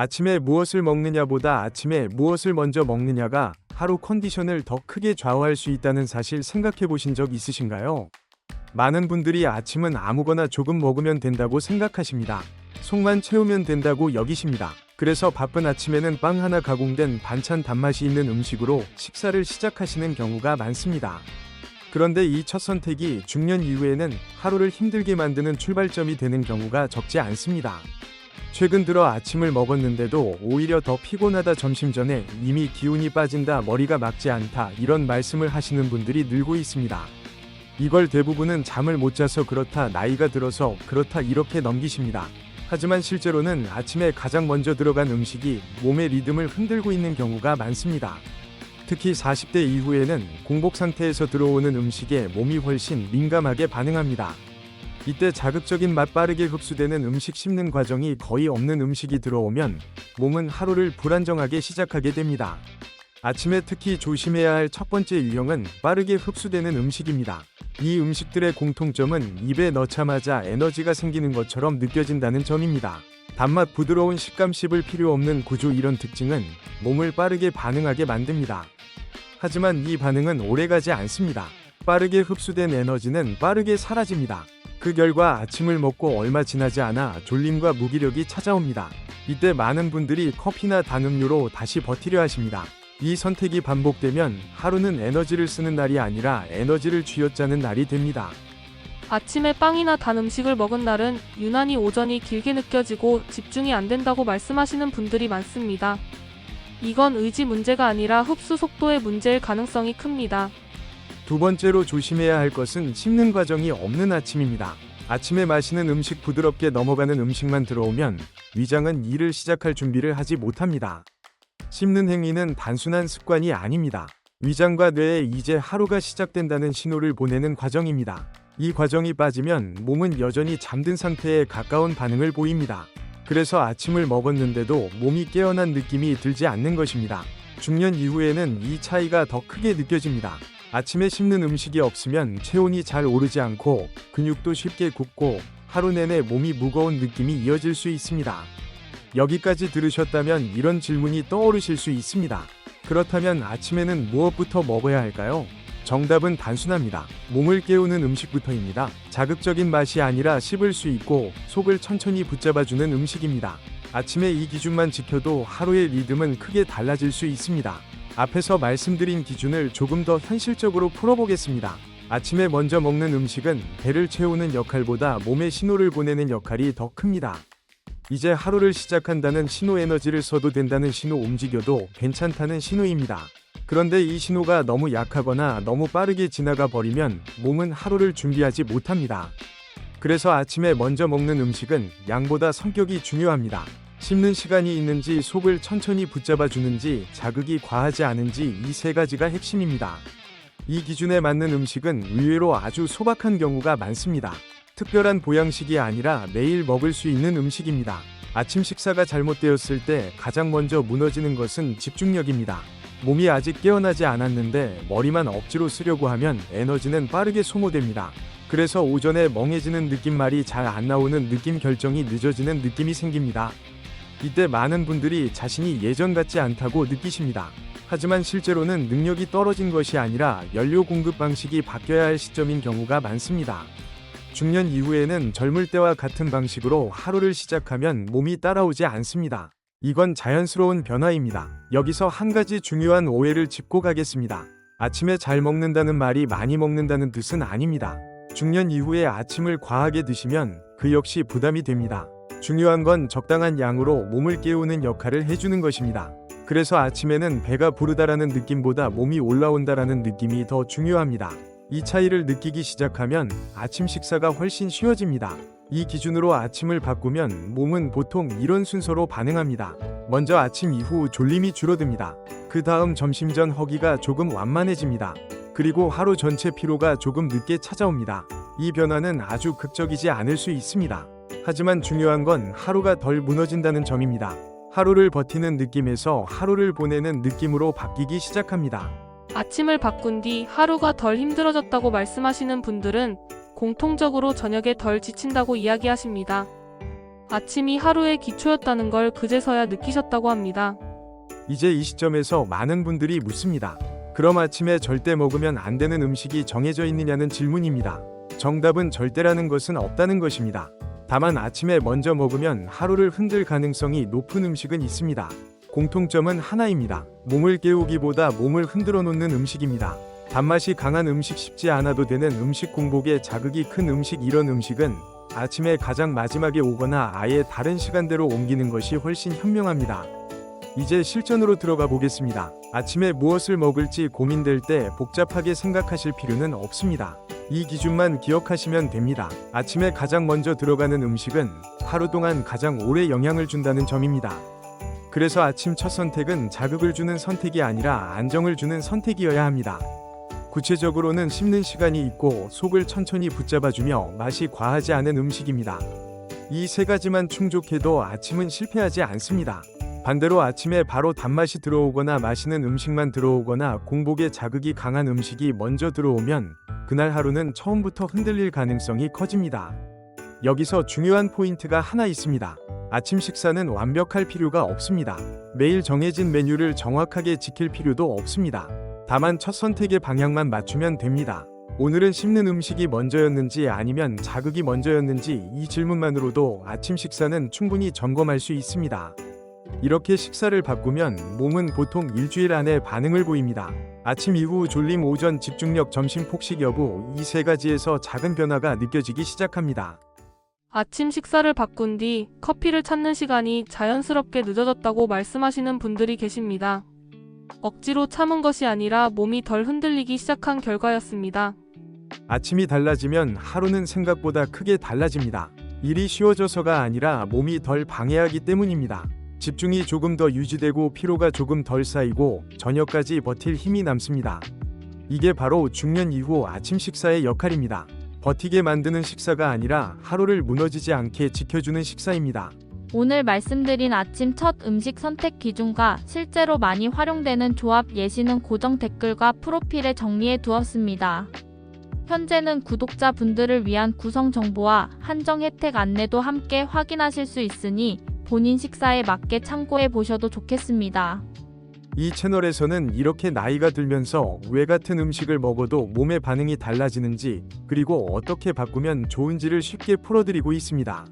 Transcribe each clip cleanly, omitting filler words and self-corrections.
아침에 무엇을 먹느냐보다 아침에 무엇을 먼저 먹느냐가 하루 컨디션을 더 크게 좌우할 수 있다는 사실 생각해 보신 적 있으신가요? 많은 분들이 아침은 아무거나 조금 먹으면 된다고 생각하십니다. 속만 채우면 된다고 여기십니다. 그래서 바쁜 아침에는 빵 하나 가공된 반찬 단맛이 있는 음식으로 식사를 시작하시는 경우가 많습니다. 그런데 이 첫 선택이 중년 이후에는 하루를 힘들게 만드는 출발점이 되는 경우가 적지 않습니다. 최근 들어 아침을 먹었는데도 오히려 더 피곤하다, 점심 전에 이미 기운이 빠진다, 머리가 맑지 않다, 이런 말씀을 하시는 분들이 늘고 있습니다. 이걸 대부분은 잠을 못 자서 그렇다, 나이가 들어서 그렇다, 이렇게 넘기십니다. 하지만 실제로는 아침에 가장 먼저 들어간 음식이 몸의 리듬을 흔들고 있는 경우가 많습니다. 특히 40대 이후에는 공복 상태에서 들어오는 음식에 몸이 훨씬 민감하게 반응합니다. 이때 자극적인 맛, 빠르게 흡수되는 음식, 씹는 과정이 거의 없는 음식이 들어오면 몸은 하루를 불안정하게 시작하게 됩니다. 아침에 특히 조심해야 할 첫 번째 유형은 빠르게 흡수되는 음식입니다. 이 음식들의 공통점은 입에 넣자마자 에너지가 생기는 것처럼 느껴진다는 점입니다. 단맛, 부드러운 식감, 씹을 필요 없는 구조, 이런 특징은 몸을 빠르게 반응하게 만듭니다. 하지만 이 반응은 오래가지 않습니다. 빠르게 흡수된 에너지는 빠르게 사라집니다. 그 결과 아침을 먹고 얼마 지나지 않아 졸림과 무기력이 찾아옵니다. 이때 많은 분들이 커피나 단 음료로 다시 버티려 하십니다. 이 선택이 반복되면 하루는 에너지를 쓰는 날이 아니라 에너지를 쥐어짜는 날이 됩니다. 아침에 빵이나 단 음식을 먹은 날은 유난히 오전이 길게 느껴지고 집중이 안 된다고 말씀하시는 분들이 많습니다. 이건 의지 문제가 아니라 흡수 속도의 문제일 가능성이 큽니다. 두 번째로 조심해야 할 것은 씹는 과정이 없는 아침입니다. 아침에 마시는 음식, 부드럽게 넘어가는 음식만 들어오면 위장은 일을 시작할 준비를 하지 못합니다. 씹는 행위는 단순한 습관이 아닙니다. 위장과 뇌에 이제 하루가 시작된다는 신호를 보내는 과정입니다. 이 과정이 빠지면 몸은 여전히 잠든 상태에 가까운 반응을 보입니다. 그래서 아침을 먹었는데도 몸이 깨어난 느낌이 들지 않는 것입니다. 중년 이후에는 이 차이가 더 크게 느껴집니다. 아침에 씹는 음식이 없으면 체온이 잘 오르지 않고 근육도 쉽게 굳고 하루 내내 몸이 무거운 느낌이 이어질 수 있습니다. 여기까지 들으셨다면 이런 질문이 떠오르실 수 있습니다. 그렇다면 아침에는 무엇부터 먹어야 할까요? 정답은 단순합니다. 몸을 깨우는 음식부터입니다. 자극적인 맛이 아니라 씹을 수 있고 속을 천천히 붙잡아주는 음식입니다. 아침에 이 기준만 지켜도 하루의 리듬은 크게 달라질 수 있습니다. 앞에서 말씀드린 기준을 조금 더 현실적으로 풀어보겠습니다. 아침에 먼저 먹는 음식은 배를 채우는 역할보다 몸에 신호를 보내는 역할이 더 큽니다. 이제 하루를 시작한다는 신호, 에너지를 써도 된다는 신호, 움직여도 괜찮다는 신호입니다. 그런데 이 신호가 너무 약하거나 너무 빠르게 지나가 버리면 몸은 하루를 준비하지 못합니다. 그래서 아침에 먼저 먹는 음식은 양보다 성격이 중요합니다. 씹는 시간이 있는지, 속을 천천히 붙잡아 주는지, 자극이 과하지 않은지, 이 세 가지가 핵심입니다. 이 기준에 맞는 음식은 의외로 아주 소박한 경우가 많습니다. 특별한 보양식이 아니라 매일 먹을 수 있는 음식입니다. 아침 식사가 잘못되었을 때 가장 먼저 무너지는 것은 집중력입니다. 몸이 아직 깨어나지 않았는데 머리만 억지로 쓰려고 하면 에너지는 빠르게 소모됩니다. 그래서 오전에 멍해지는 느낌, 말이 잘 안 나오는 느낌, 결정이 늦어지는 느낌이 생깁니다. 이때 많은 분들이 자신이 예전 같지 않다고 느끼십니다. 하지만 실제로는 능력이 떨어진 것이 아니라 연료 공급 방식이 바뀌어야 할 시점인 경우가 많습니다. 중년 이후에는 젊을 때와 같은 방식으로 하루를 시작하면 몸이 따라오지 않습니다. 이건 자연스러운 변화입니다. 여기서 한 가지 중요한 오해를 짚고 가겠습니다. 아침에 잘 먹는다는 말이 많이 먹는다는 뜻은 아닙니다. 중년 이후에 아침을 과하게 드시면 그 역시 부담이 됩니다. 중요한 건 적당한 양으로 몸을 깨우는 역할을 해주는 것입니다. 그래서 아침에는 배가 부르다라는 느낌보다 몸이 올라온다라는 느낌이 더 중요합니다. 이 차이를 느끼기 시작하면 아침 식사가 훨씬 쉬워집니다. 이 기준으로 아침을 바꾸면 몸은 보통 이런 순서로 반응합니다. 먼저 아침 이후 졸림이 줄어듭니다. 그 다음 점심 전 허기가 조금 완만해집니다. 그리고 하루 전체 피로가 조금 늦게 찾아옵니다. 이 변화는 아주 극적이지 않을 수 있습니다. 하지만 중요한 건 하루가 덜 무너진다는 점입니다. 하루를 버티는 느낌에서 하루를 보내는 느낌으로 바뀌기 시작합니다. 아침을 바꾼 뒤 하루가 덜 힘들어졌다고 말씀하시는 분들은 공통적으로 저녁에 덜 지친다고 이야기하십니다. 아침이 하루의 기초였다는 걸 그제서야 느끼셨다고 합니다. 이제 이 시점에서 많은 분들이 묻습니다. 그럼 아침에 절대 먹으면 안 되는 음식이 정해져 있느냐는 질문입니다. 정답은 절대라는 것은 없다는 것입니다. 다만 아침에 먼저 먹으면 하루를 흔들 가능성이 높은 음식은 있습니다. 공통점은 하나입니다. 몸을 깨우기보다 몸을 흔들어 놓는 음식입니다. 단맛이 강한 음식, 쉽지 않아도 되는 음식, 공복에 자극이 큰 음식, 이런 음식은 아침에 가장 마지막에 오거나 아예 다른 시간대로 옮기는 것이 훨씬 현명합니다. 이제 실전으로 들어가 보겠습니다. 아침에 무엇을 먹을지 고민될 때 복잡하게 생각하실 필요는 없습니다. 이 기준만 기억하시면 됩니다. 아침에 가장 먼저 들어가는 음식은 하루 동안 가장 오래 영향을 준다는 점입니다. 그래서 아침 첫 선택은 자극을 주는 선택이 아니라 안정을 주는 선택이어야 합니다. 구체적으로는 씹는 시간이 있고 속을 천천히 붙잡아주며 맛이 과하지 않은 음식입니다. 이 세 가지만 충족해도 아침은 실패하지 않습니다. 반대로 아침에 바로 단맛이 들어오거나 맛있는 음식만 들어오거나 공복에 자극이 강한 음식이 먼저 들어오면 그날 하루는 처음부터 흔들릴 가능성이 커집니다. 여기서 중요한 포인트가 하나 있습니다. 아침 식사는 완벽할 필요가 없습니다. 매일 정해진 메뉴를 정확하게 지킬 필요도 없습니다. 다만 첫 선택의 방향만 맞추면 됩니다. 오늘은 씹는 음식이 먼저였는지 아니면 자극이 먼저였는지 이 질문만으로도 아침 식사는 충분히 점검할 수 있습니다. 이렇게 식사를 바꾸면 몸은 보통 일주일 안에 반응을 보입니다. 아침 이후 졸림, 오전 집중력, 점심 폭식 여부, 이 세 가지에서 작은 변화가 느껴지기 시작합니다. 아침 식사를 바꾼 뒤 커피를 찾는 시간이 자연스럽게 늦어졌다고 말씀하시는 분들이 계십니다. 억지로 참은 것이 아니라 몸이 덜 흔들리기 시작한 결과였습니다. 아침이 달라지면 하루는 생각보다 크게 달라집니다. 일이 쉬워져서가 아니라 몸이 덜 방해하기 때문입니다. 집중이 조금 더 유지되고 피로가 조금 덜 쌓이고 저녁까지 버틸 힘이 남습니다. 이게 바로 중년 이후 아침 식사의 역할입니다. 버티게 만드는 식사가 아니라 하루를 무너지지 않게 지켜주는 식사입니다. 오늘 말씀드린 아침 첫 음식 선택 기준과 실제로 많이 활용되는 조합 예시는 고정 댓글과 프로필에 정리해 두었습니다. 현재는 구독자분들을 위한 구성 정보와 한정 혜택 안내도 함께 확인하실 수 있으니 본인 식사에 맞게 참고해 보셔도 좋겠습니다. 이 채널에서는 이렇게 나이가 들면서 왜 같은 음식을 먹어도 몸의 반응이 달라지는지, 그리고 어떻게 바꾸면 좋은지를 쉽게 풀어드리고 있습니다.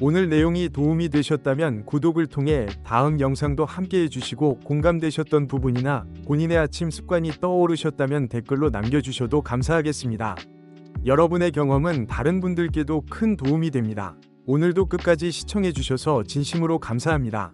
오늘 내용이 도움이 되셨다면 구독을 통해 다음 영상도 함께 해주시고, 공감되셨던 부분이나 본인의 아침 습관이 떠오르셨다면 댓글로 남겨주셔도 감사하겠습니다. 여러분의 경험은 다른 분들께도 큰 도움이 됩니다. 오늘도 끝까지 시청해주셔서 진심으로 감사합니다.